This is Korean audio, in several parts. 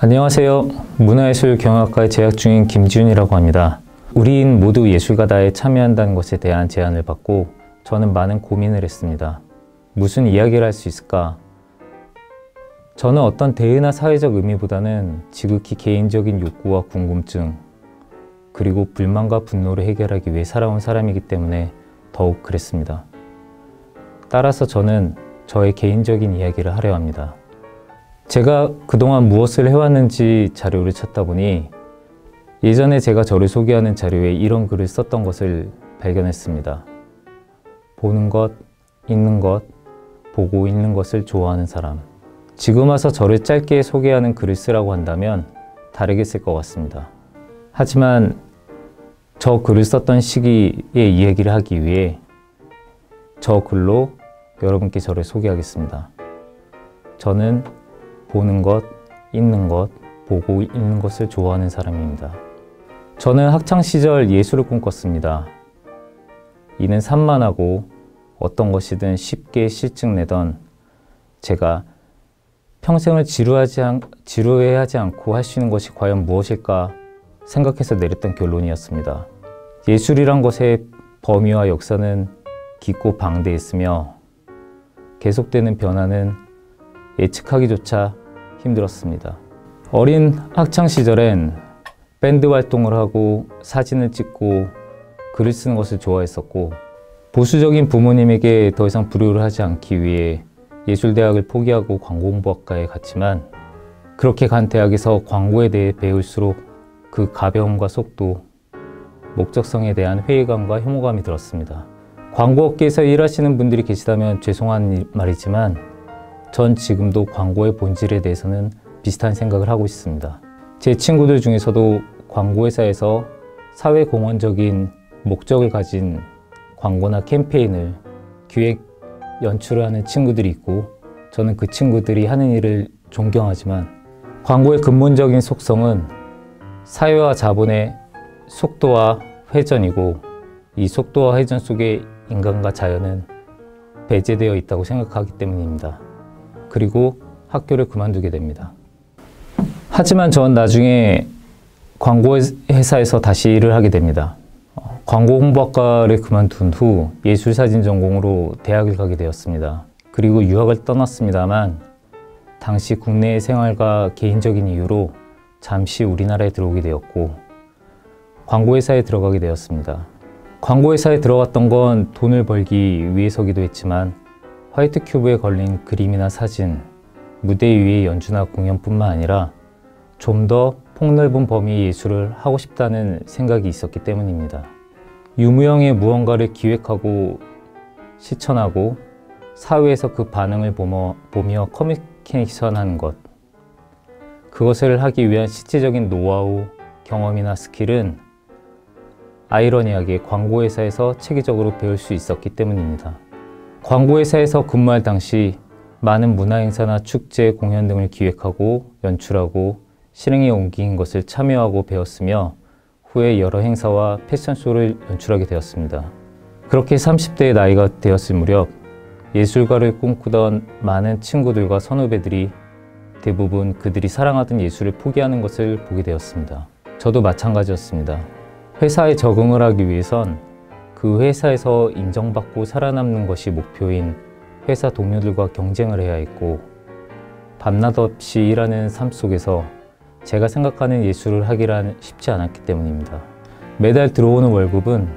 안녕하세요. 문화예술경영학과에 재학 중인 김지훈이라고 합니다. 우리인 모두 예술가다에 참여한다는 것에 대한 제안을 받고 저는 많은 고민을 했습니다. 무슨 이야기를 할 수 있을까? 저는 어떤 대의나 사회적 의미보다는 지극히 개인적인 욕구와 궁금증, 그리고 불만과 분노를 해결하기 위해 살아온 사람이기 때문에 더욱 그랬습니다. 따라서 저는 저의 개인적인 이야기를 하려 합니다. 제가 그동안 무엇을 해왔는지 자료를 찾다 보니 예전에 제가 저를 소개하는 자료에 이런 글을 썼던 것을 발견했습니다. 보는 것, 읽는 것, 보고 읽는 것을 좋아하는 사람. 지금 와서 저를 짧게 소개하는 글을 쓰라고 한다면 다르게 쓸 것 같습니다. 하지만 저 글을 썼던 시기의 이야기를 하기 위해 저 글로 여러분께 저를 소개하겠습니다. 저는 보는 것, 읽는 것, 보고 읽는 것을 좋아하는 사람입니다. 저는 학창시절 예술을 꿈꿨습니다. 이는 산만하고 어떤 것이든 쉽게 실증내던 제가 평생을 지루해하지 않고 할 수 있는 것이 과연 무엇일까 생각해서 내렸던 결론이었습니다. 예술이란 것의 범위와 역사는 깊고 방대했으며 계속되는 변화는 예측하기조차 힘들었습니다. 어린 학창시절엔 밴드 활동을 하고 사진을 찍고 글을 쓰는 것을 좋아했었고, 보수적인 부모님에게 더 이상 불효를 하지 않기 위해 예술대학을 포기하고 광고홍보학과에 갔지만, 그렇게 간 대학에서 광고에 대해 배울수록 그 가벼움과 속도, 목적성에 대한 회의감과 혐오감이 들었습니다. 광고업계에서 일하시는 분들이 계시다면 죄송한 말이지만 전 지금도 광고의 본질에 대해서는 비슷한 생각을 하고 있습니다. 제 친구들 중에서도 광고회사에서 사회공헌적인 목적을 가진 광고나 캠페인을 기획, 연출을 하는 친구들이 있고, 저는 그 친구들이 하는 일을 존경하지만 광고의 근본적인 속성은 사회와 자본의 속도와 회전이고, 이 속도와 회전 속에 인간과 자연은 배제되어 있다고 생각하기 때문입니다. 그리고 학교를 그만두게 됩니다. 하지만 전 나중에 광고회사에서 다시 일을 하게 됩니다. 광고홍보학과를 그만둔 후 예술사진 전공으로 대학을 가게 되었습니다. 그리고 유학을 떠났습니다만 당시 국내의 생활과 개인적인 이유로 잠시 우리나라에 들어오게 되었고, 광고회사에 들어가게 되었습니다. 광고회사에 들어갔던 건 돈을 벌기 위해서기도 했지만 화이트 큐브에 걸린 그림이나 사진, 무대 위의 연주나 공연뿐만 아니라 좀 더 폭넓은 범위의 예술을 하고 싶다는 생각이 있었기 때문입니다. 유무형의 무언가를 기획하고 실천하고 사회에서 그 반응을 보며 커뮤니케이션하는 것, 그것을 하기 위한 실질적인 노하우, 경험이나 스킬은 아이러니하게 광고회사에서 체계적으로 배울 수 있었기 때문입니다. 광고회사에서 근무할 당시 많은 문화행사나 축제, 공연 등을 기획하고 연출하고 실행에 옮긴 것을 참여하고 배웠으며, 후에 여러 행사와 패션쇼를 연출하게 되었습니다. 그렇게 30대의 나이가 되었을 무렵 예술가를 꿈꾸던 많은 친구들과 선후배들이 대부분 그들이 사랑하던 예술을 포기하는 것을 보게 되었습니다. 저도 마찬가지였습니다. 회사에 적응을 하기 위해선 그 회사에서 인정받고 살아남는 것이 목표인 회사 동료들과 경쟁을 해야 했고, 밤낮 없이 일하는 삶 속에서 제가 생각하는 예술을 하기란 쉽지 않았기 때문입니다. 매달 들어오는 월급은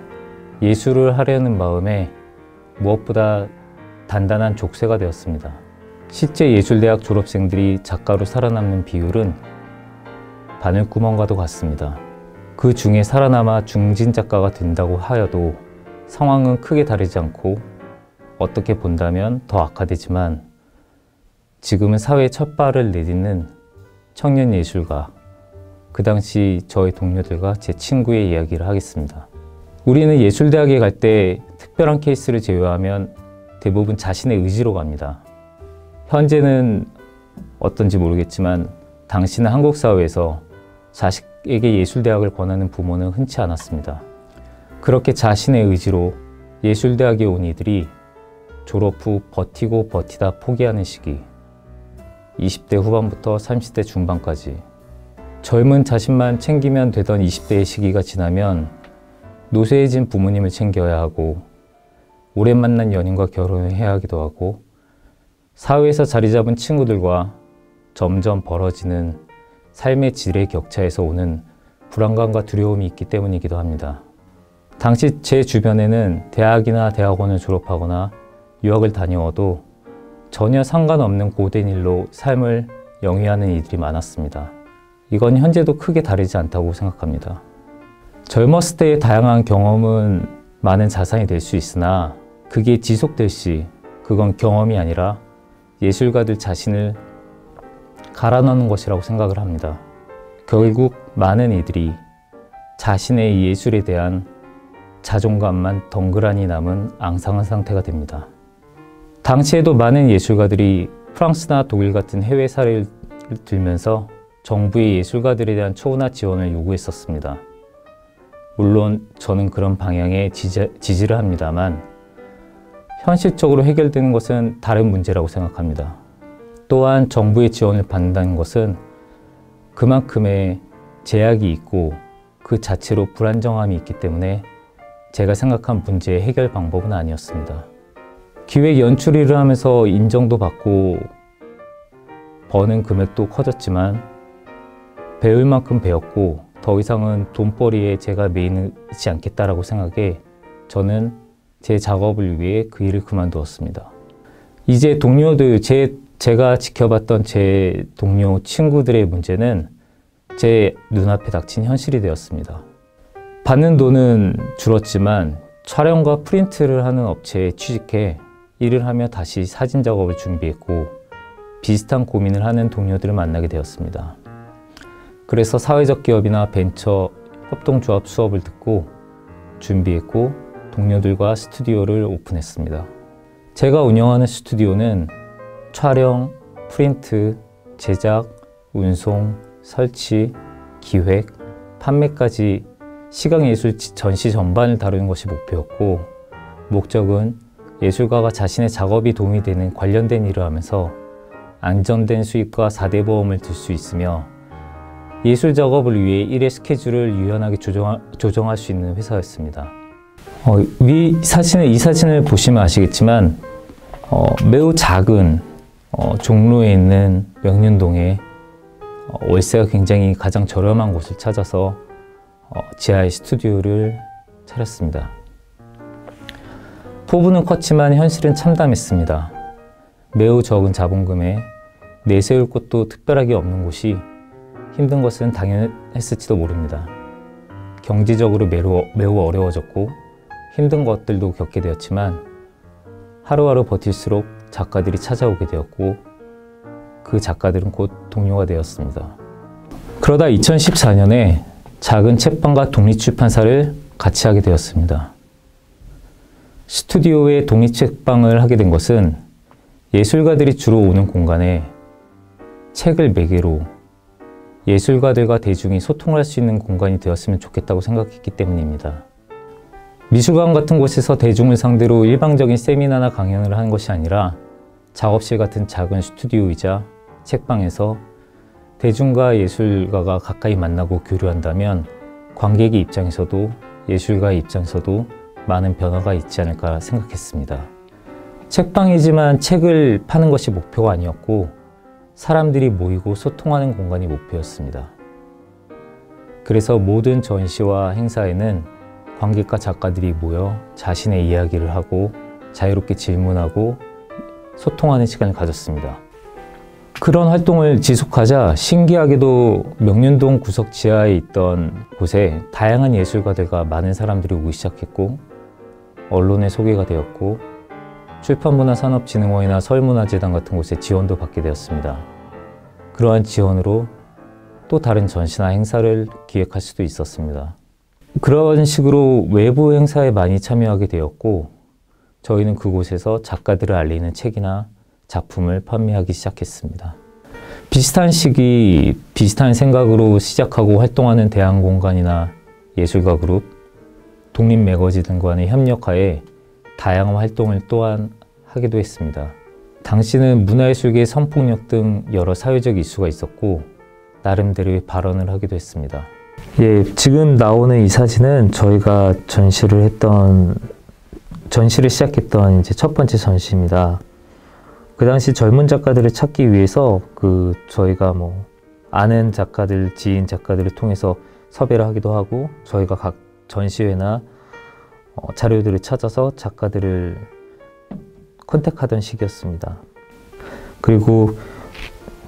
예술을 하려는 마음에 무엇보다 단단한 족쇄가 되었습니다. 실제 예술대학 졸업생들이 작가로 살아남는 비율은 바늘구멍과도 같습니다. 그 중에 살아남아 중진작가가 된다고 하여도 상황은 크게 다르지 않고, 어떻게 본다면 더 악화되지만 지금은 사회의 첫 발을 내딛는 청년 예술가, 그 당시 저의 동료들과 제 친구의 이야기를 하겠습니다. 우리는 예술대학에 갈 때 특별한 케이스를 제외하면 대부분 자신의 의지로 갑니다. 현재는 어떤지 모르겠지만 당시는 한국 사회에서 자식에게 예술대학을 권하는 부모는 흔치 않았습니다. 그렇게 자신의 의지로 예술대학에 온 이들이 졸업 후 버티고 버티다 포기하는 시기, 20대 후반부터 30대 중반까지 젊은 자신만 챙기면 되던 20대의 시기가 지나면 노쇠해진 부모님을 챙겨야 하고 오래 만난 연인과 결혼을 해야 하기도 하고 사회에서 자리 잡은 친구들과 점점 벌어지는 삶의 질의 격차에서 오는 불안감과 두려움이 있기 때문이기도 합니다. 당시 제 주변에는 대학이나 대학원을 졸업하거나 유학을 다녀와도 전혀 상관없는 고된 일로 삶을 영위하는 이들이 많았습니다. 이건 현재도 크게 다르지 않다고 생각합니다. 젊었을 때의 다양한 경험은 많은 자산이 될 수 있으나 그게 지속될 시 그건 경험이 아니라 예술가들 자신을 갈아넣는 것이라고 생각을 합니다. 결국 많은 이들이 자신의 예술에 대한 자존감만 덩그러니 남은 앙상한 상태가 됩니다. 당시에도 많은 예술가들이 프랑스나 독일 같은 해외 사례를 들면서 정부의 예술가들에 대한 초우나 지원을 요구했었습니다. 물론 저는 그런 방향에 지지를 합니다만 현실적으로 해결되는 것은 다른 문제라고 생각합니다. 또한 정부의 지원을 받는다는 것은 그만큼의 제약이 있고 그 자체로 불안정함이 있기 때문에 제가 생각한 문제의 해결 방법은 아니었습니다. 기획 연출 일을 하면서 인정도 받고 버는 금액도 커졌지만 배울 만큼 배웠고 더 이상은 돈벌이에 제가 매이지 않겠다라고 생각해 저는 제 작업을 위해 그 일을 그만두었습니다. 이제 동료들, 제가 지켜봤던 제 동료 친구들의 문제는 제 눈앞에 닥친 현실이 되었습니다. 받는 돈은 줄었지만 촬영과 프린트를 하는 업체에 취직해 일을 하며 다시 사진 작업을 준비했고 비슷한 고민을 하는 동료들을 만나게 되었습니다. 그래서 사회적 기업이나 벤처 협동조합 수업을 듣고 준비했고 동료들과 스튜디오를 오픈했습니다. 제가 운영하는 스튜디오는 촬영, 프린트, 제작, 운송, 설치, 기획, 판매까지 시각예술 전시 전반을 다루는 것이 목표였고 목적은 예술가가 자신의 작업이 도움이 되는 관련된 일을 하면서 안정된 수익과 4대 보험을 들 수 있으며 예술 작업을 위해 일의 스케줄을 유연하게 조정할 수 있는 회사였습니다. 이 사진을 보시면 아시겠지만 매우 작은 종로에 있는 명륜동에 월세가 굉장히 가장 저렴한 곳을 찾아서 지하에 스튜디오를 차렸습니다. 포부는 컸지만 현실은 참담했습니다. 매우 적은 자본금에 내세울 곳도 특별하게 없는 곳이 힘든 것은 당연했을지도 모릅니다. 경제적으로 매우 어려워졌고 힘든 것들도 겪게 되었지만 하루하루 버틸수록 작가들이 찾아오게 되었고 그 작가들은 곧 동료가 되었습니다. 그러다 2014년에 작은 책방과 독립출판사를 같이 하게 되었습니다. 스튜디오에 독립책방을 하게 된 것은 예술가들이 주로 오는 공간에 책을 매개로 예술가들과 대중이 소통할 수 있는 공간이 되었으면 좋겠다고 생각했기 때문입니다. 미술관 같은 곳에서 대중을 상대로 일방적인 세미나나 강연을 하는 것이 아니라 작업실 같은 작은 스튜디오이자 책방에서 대중과 예술가가 가까이 만나고 교류한다면 관객의 입장에서도 예술가의 입장에서도 많은 변화가 있지 않을까 생각했습니다. 책방이지만 책을 파는 것이 목표가 아니었고 사람들이 모이고 소통하는 공간이 목표였습니다. 그래서 모든 전시와 행사에는 관객과 작가들이 모여 자신의 이야기를 하고 자유롭게 질문하고 소통하는 시간을 가졌습니다. 그런 활동을 지속하자 신기하게도 명륜동 구석 지하에 있던 곳에 다양한 예술가들과 많은 사람들이 오기 시작했고 언론에 소개가 되었고 출판문화산업진흥원이나 서울문화재단 같은 곳에 지원도 받게 되었습니다. 그러한 지원으로 또 다른 전시나 행사를 기획할 수도 있었습니다. 그런 식으로 외부 행사에 많이 참여하게 되었고 저희는 그곳에서 작가들을 알리는 책이나 작품을 판매하기 시작했습니다. 비슷한 시기, 비슷한 생각으로 시작하고 활동하는 대한공간이나 예술가 그룹, 독립매거진 등과의 협력하에 다양한 활동을 또한 하기도 했습니다. 당시는 문화예술계 성폭력 등 여러 사회적 이슈가 있었고 나름대로의 발언을 하기도 했습니다. 예, 지금 나오는 이 사진은 저희가 전시를 시작했던 이제 첫 번째 전시입니다. 그 당시 젊은 작가들을 찾기 위해서 저희가 아는 작가들, 지인 작가들을 통해서 섭외를 하기도 하고, 저희가 각 전시회나 자료들을 찾아서 작가들을 컨택하던 시기였습니다. 그리고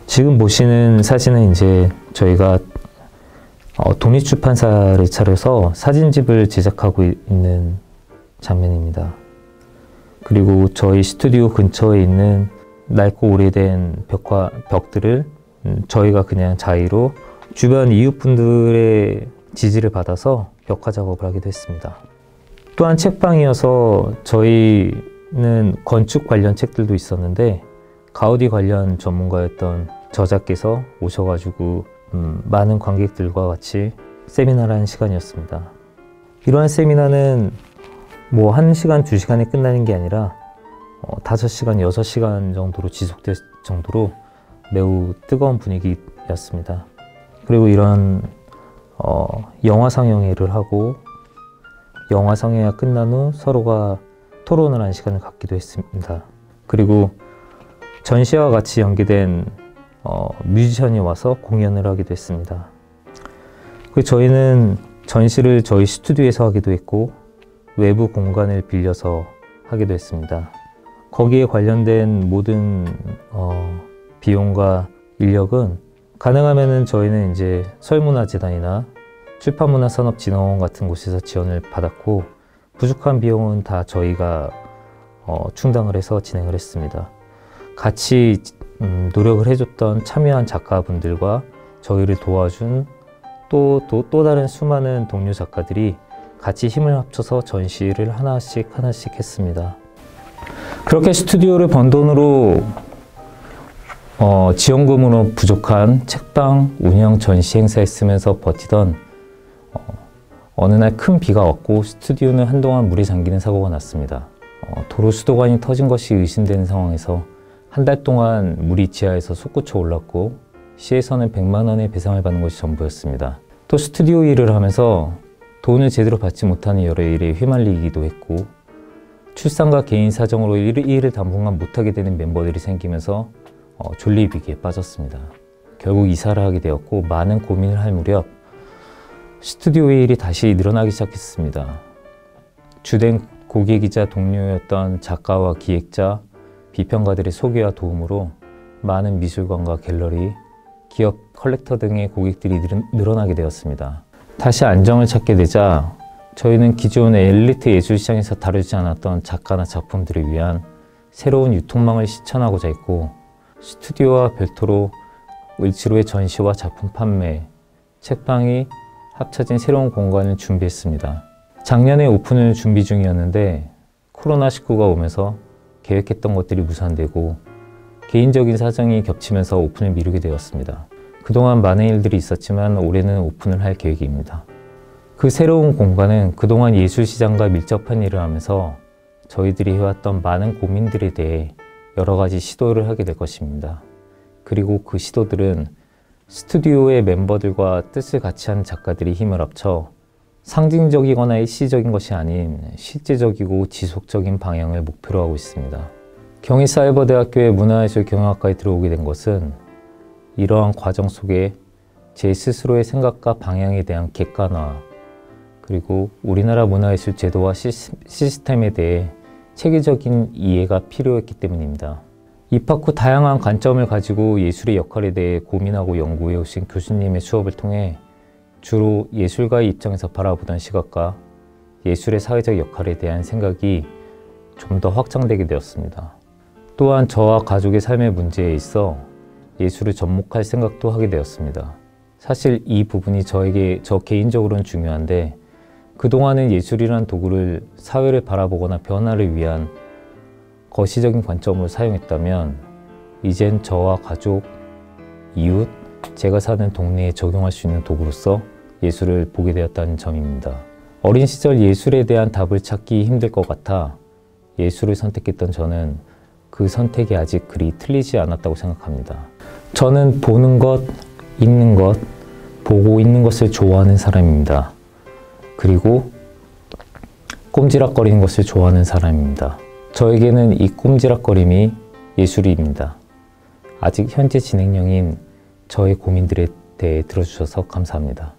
지금 보시는 사진은 이제 저희가 독립출판사를 차려서 사진집을 제작하고 있는 장면입니다. 그리고 저희 스튜디오 근처에 있는 낡고 오래된 벽들을 저희가 그냥 자의로 주변 이웃분들의 지지를 받아서 벽화 작업을 하기도 했습니다. 또한 책방이어서 저희는 건축 관련 책들도 있었는데, 가우디 관련 전문가였던 저자께서 오셔가지고 많은 관객들과 같이 세미나를 하는 시간이었습니다. 이러한 세미나는 1시간, 2시간에 끝나는 게 아니라 5시간, 6시간 정도로 지속될 정도로 매우 뜨거운 분위기였습니다. 그리고 이런 영화 상영회를 하고, 영화 상영회가 끝난 후 서로가 토론을 하는 시간을 갖기도 했습니다. 그리고 전시와 같이 연계된 뮤지션이 와서 공연을 하기도 했습니다. 그리고 저희는 전시를 저희 스튜디오에서 하기도 했고, 외부 공간을 빌려서 하기도 했습니다. 거기에 관련된 모든 비용과 인력은 가능하면은 저희는 이제 서울문화재단이나 출판문화산업진흥원 같은 곳에서 지원을 받았고, 부족한 비용은 다 저희가 충당을 해서 진행을 했습니다. 같이 노력을 해줬던 참여한 작가분들과 저희를 도와준 또 다른 수많은 동료 작가들이 같이 힘을 합쳐서 전시를 하나씩 했습니다. 그렇게 스튜디오를 번 돈으로 지원금으로 부족한 책방 운영 전시 행사에 쓰면서 버티던 어느 날 큰 비가 왔고, 스튜디오는 한동안 물에 잠기는 사고가 났습니다. 도로 수도관이 터진 것이 의심되는 상황에서 한 달 동안 물이 지하에서 솟구쳐 올랐고, 시에서는 100만 원의 배상을 받는 것이 전부였습니다. 또 스튜디오 일을 하면서 돈을 제대로 받지 못하는 여러 일에 휘말리기도 했고, 출산과 개인 사정으로 일을 당분간 못하게 되는 멤버들이 생기면서 존립위기에 빠졌습니다. 결국 이사를 하게 되었고, 많은 고민을 할 무렵 스튜디오의 일이 다시 늘어나기 시작했습니다. 주된 고객이자 동료였던 작가와 기획자, 비평가들의 소개와 도움으로 많은 미술관과 갤러리, 기업 컬렉터 등의 고객들이 늘어나게 되었습니다. 다시 안정을 찾게 되자 저희는 기존의 엘리트 예술시장에서 다루지 않았던 작가나 작품들을 위한 새로운 유통망을 실천하고자 했고, 스튜디오와 별도로 을지로의 전시와 작품 판매, 책방이 합쳐진 새로운 공간을 준비했습니다. 작년에 오픈을 준비 중이었는데 코로나19가 오면서 계획했던 것들이 무산되고, 개인적인 사정이 겹치면서 오픈을 미루게 되었습니다. 그동안 많은 일들이 있었지만 올해는 오픈을 할 계획입니다. 그 새로운 공간은 그동안 예술시장과 밀접한 일을 하면서 저희들이 해왔던 많은 고민들에 대해 여러 가지 시도를 하게 될 것입니다. 그리고 그 시도들은 스튜디오의 멤버들과 뜻을 같이 하는 작가들이 힘을 합쳐 상징적이거나 일시적인 것이 아닌 실제적이고 지속적인 방향을 목표로 하고 있습니다. 경희사이버대학교의 문화예술경영학과에 들어오게 된 것은 이러한 과정 속에 제 스스로의 생각과 방향에 대한 객관화, 그리고 우리나라 문화예술 제도와 시스템에 대해 체계적인 이해가 필요했기 때문입니다. 입학 후 다양한 관점을 가지고 예술의 역할에 대해 고민하고 연구해 오신 교수님의 수업을 통해 주로 예술가의 입장에서 바라보던 시각과 예술의 사회적 역할에 대한 생각이 좀 더 확장되게 되었습니다. 또한 저와 가족의 삶의 문제에 있어 예술을 접목할 생각도 하게 되었습니다. 사실 이 부분이 저 개인적으로는 중요한데, 그동안은 예술이란 도구를 사회를 바라보거나 변화를 위한 거시적인 관점으로 사용했다면, 이젠 저와 가족, 이웃, 제가 사는 동네에 적용할 수 있는 도구로서 예술을 보게 되었다는 점입니다. 어린 시절 예술에 대한 답을 찾기 힘들 것 같아 예술을 선택했던 저는 그 선택이 아직 그리 틀리지 않았다고 생각합니다. 저는 보는 것, 있는 것, 보고 있는 것을 좋아하는 사람입니다. 그리고 꼼지락거리는 것을 좋아하는 사람입니다. 저에게는 이 꼼지락거림이 예술입니다. 아직 현재 진행형인 저의 고민들에 대해 들어주셔서 감사합니다.